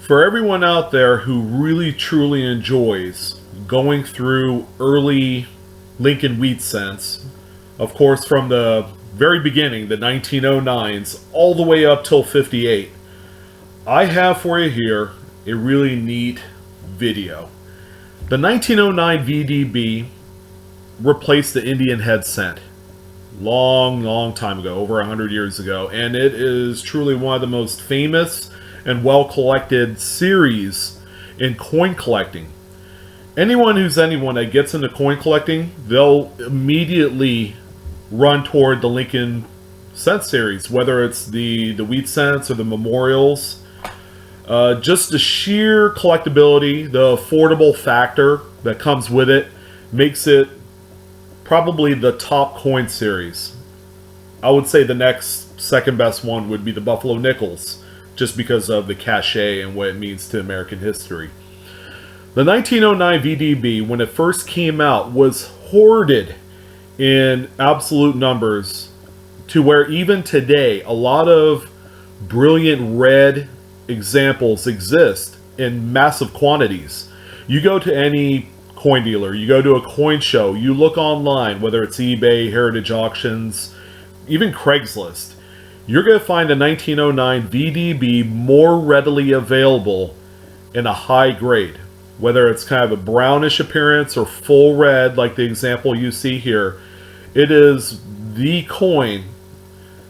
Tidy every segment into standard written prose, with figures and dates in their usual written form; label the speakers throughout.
Speaker 1: For everyone out there who really truly enjoys going through early Lincoln Wheat Cents, of course from the very beginning, the 1909s, all the way up till 58, I have for you here a really neat video. The 1909 VDB replaced the Indian head cent. Long time ago, over 100 years ago, and it is truly one of the most famous and well collected series in coin collecting. Anyone that gets into coin collecting, they'll immediately run toward the Lincoln cent series, whether it's the wheat cents or the memorials. Just the sheer collectability, the affordable factor that comes with it makes it probably the top coin series. I would say the next second best one would be the Buffalo Nickels, just because of the cachet and what it means to American history. The 1909 VDB, when it first came out, was hoarded in absolute numbers to where even today a lot of brilliant red examples exist in massive quantities. You go to any coin dealer, you go to a coin show, you look online, whether it's eBay, Heritage Auctions, even Craigslist, you're going to find a 1909 VDB more readily available in a high grade. Whether it's kind of a brownish appearance or full red, like the example you see here, it is the coin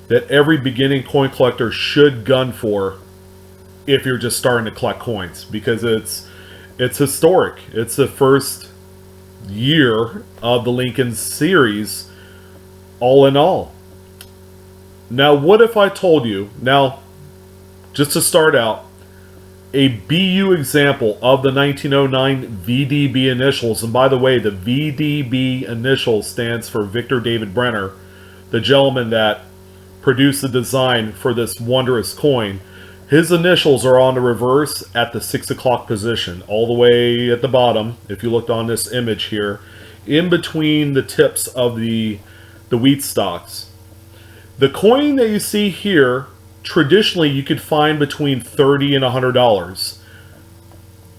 Speaker 1: that every beginning coin collector should gun for if you're just starting to collect coins, because it's historic. It's the first year of the Lincoln series, all in all. Now, what if I told you, now, just to start out, a BU example of the 1909 VDB initials, and by the way, the VDB initials stands for Victor David Brenner, the gentleman that produced the design for this wondrous coin. His initials are on the reverse at the 6 o'clock position, all the way at the bottom, if you looked on this image here, in between the tips of the wheat stalks. The coin that you see here, traditionally you could find between $30 and $100,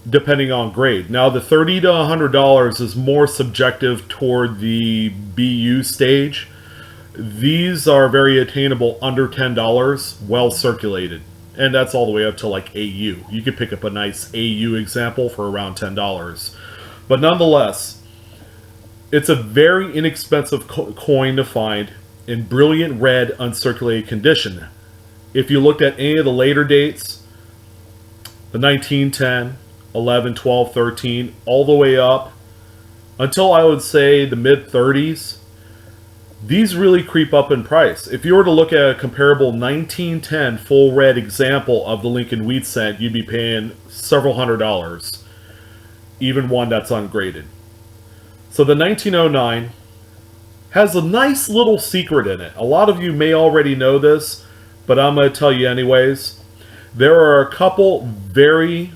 Speaker 1: depending on grade. Now the $30 to $100 is more subjective toward the BU stage. These are very attainable under $10, well circulated. And that's all the way up to like AU. You could pick up a nice AU example for around $10. But nonetheless, it's a very inexpensive coin to find in brilliant red uncirculated condition. If you looked at any of the later dates, the 1910, 11, 12, 13, all the way up until I would say the mid 30s, these really creep up in price. If you were to look at a comparable 1910 full red example of the Lincoln Wheat Cent, you'd be paying several $100s, even one that's ungraded. So the 1909 has a nice little secret in it. A lot of you may already know this, but I'm going to tell you anyways. There are a couple very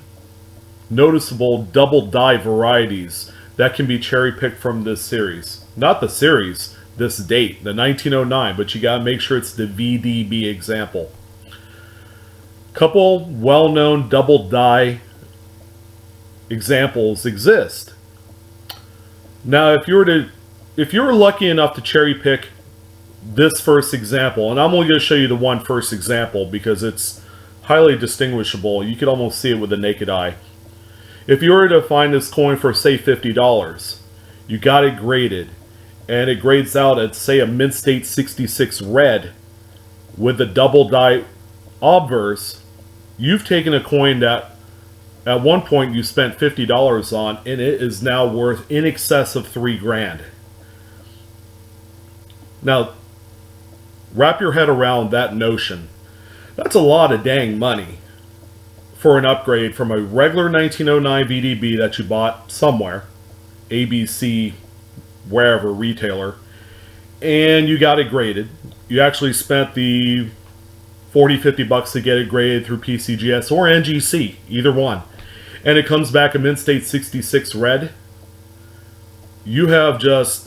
Speaker 1: noticeable double die varieties that can be cherry picked from this series. Not the series, this date, the 1909, but you gotta make sure it's the VDB example. Couple well-known double die examples exist. Now, if you were lucky enough to cherry pick this first example, and I'm only going to show you the one first example because it's highly distinguishable. You could almost see it with the naked eye. If you were to find this coin for, say, $50, you got it graded, and it grades out at, say, a mint state 66 red with the double die obverse, you've taken a coin that at one point you spent $50 on, and it is now worth in excess of $3 grand. Now, wrap your head around that notion. That's a lot of dang money for an upgrade from a regular 1909 VDB that you bought somewhere, ABC, wherever, retailer, and you got it graded. You actually spent the $40-50 to get it graded through PCGS or NGC, either one, and it comes back a mint state 66 red. You have just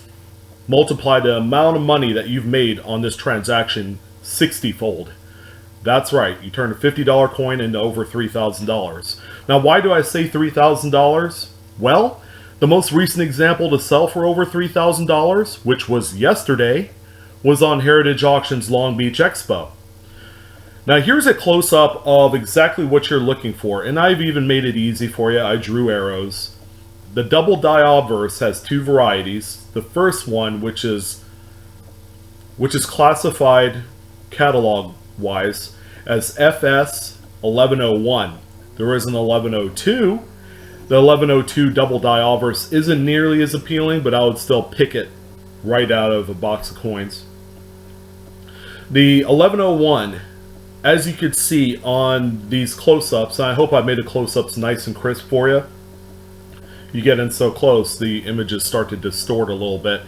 Speaker 1: multiplied the amount of money that you've made on this transaction 60-fold. That's right. You turn a $50 coin into over $3,000. Now, why do I say $3,000? Well, the most recent example to sell for over $3,000, which was yesterday, was on Heritage Auctions Long Beach Expo. Now here's a close-up of exactly what you're looking for, and I've even made it easy for you. I drew arrows. The double die obverse has two varieties. The first one, which is classified catalog-wise as FS 1101. There is an 1102. The 1102 double die obverse isn't nearly as appealing, but I would still pick it right out of a box of coins. The 1101, as you could see on these close-ups, and I hope I made the close-ups nice and crisp for you. You get in so close, the images start to distort a little bit.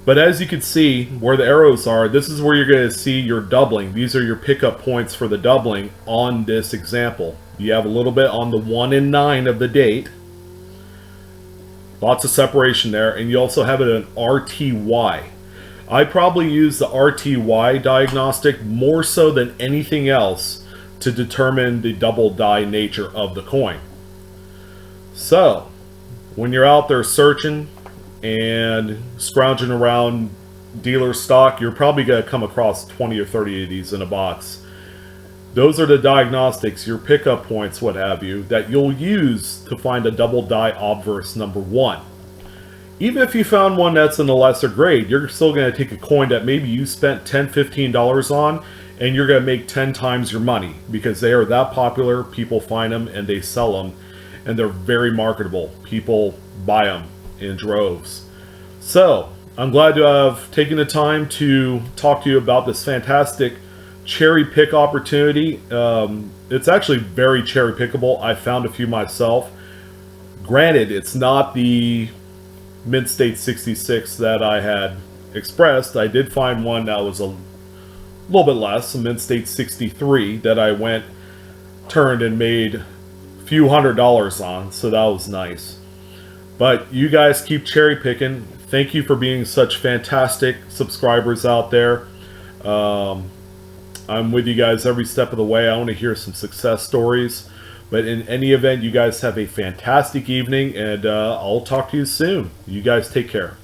Speaker 1: But as you can see, where the arrows are, this is where you're going to see your doubling. These are your pickup points for the doubling on this example. You have a little bit on the 1 and 9 of the date. Lots of separation there. And you also have it in RTY. I probably use the RTY diagnostic more so than anything else to determine the double die nature of the coin. So, when you're out there searching and scrounging around dealer stock, you're probably going to come across 20 or 30 of these in a box. Those are the diagnostics, your pickup points, what have you, that you'll use to find a double die obverse number 1. Even if you found one that's in a lesser grade, you're still going to take a coin that maybe you spent $10, $15 on, and you're going to make 10 times your money because they are that popular. People find them and they sell them, and they're very marketable. People buy them in droves. So, I'm glad to have taken the time to talk to you about this fantastic cherry pick opportunity. It's actually very cherry pickable. I found a few myself. Granted, it's not the Mint State 66 that I had expressed. I did find one that was a little bit less, a Mint State 63 that I turned and made a few $100s on, so that was nice. But you guys keep cherry picking. Thank you for being such fantastic subscribers out there. I'm with you guys every step of the way. I want to hear some success stories. But in any event, you guys have a fantastic evening, and I'll talk to you soon. You guys take care.